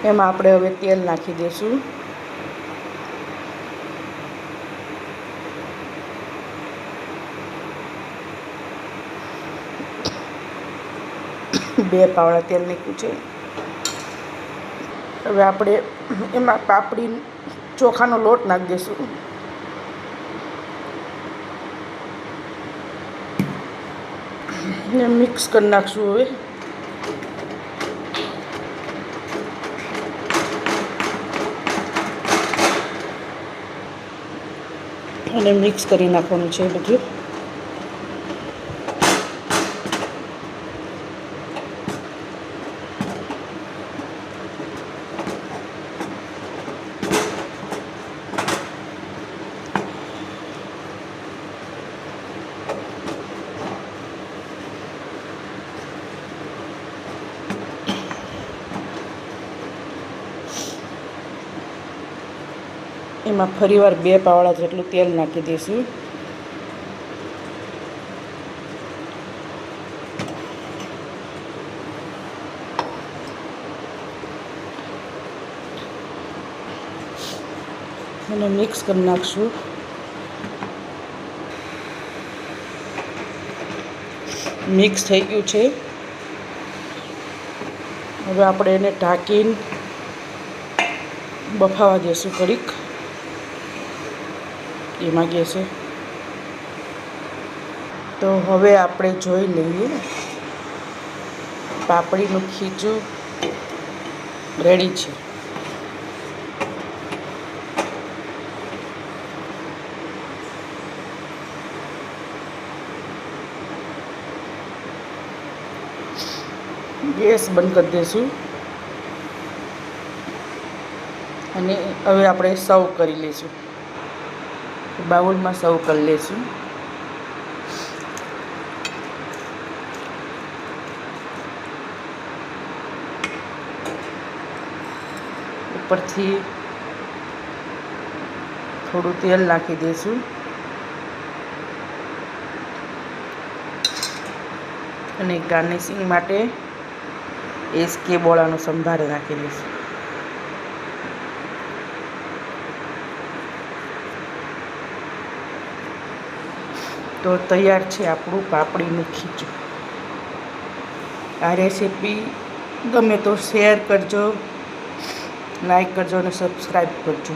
એમાં આપણે હવે તેલ નાખી દઈશું. બે પાવડા તેલ નાખ્યું છે. હવે આપણે એમાં પાપડી ચોખાનો લોટ નાખી દઈશું. ને મિક્સ કરી નાખશું હવે. અને મિક્સ કરી નાખવાનું છે બધું. એમાં ફરીવાર 2 પાવડા જેટલું તેલ નાખી દઈશું. અને મિક્સ કરી નાખશું. મિક્સ થઈ ગયું છે. હવે આપણે એને ઢાંકીને બફાવા દઈશું ઘડીક એમાં ગેસે. તો હવે આપણે જોઈ લઈએ. પાપડીનું ખીચું રેડી છે. ગેસ બંધ કરી દઈશું. અને હવે આપણે સર્વ કરી લઈશું. બાઉલમાં સર્વ કરી લઈશું. ઉપરથી થોડું તેલ નાખી દઈશું. અને ગાર્નિશિંગ માટે એસકે બોળાનો સંભાર નાખી દઈશું. તો તૈયાર છે આપણું પાપડીનું ખીચું. આ રેસીપી ગમે તો શેર કરજો, લાઈક કરજો અને સબસ્ક્રાઈબ કરજો.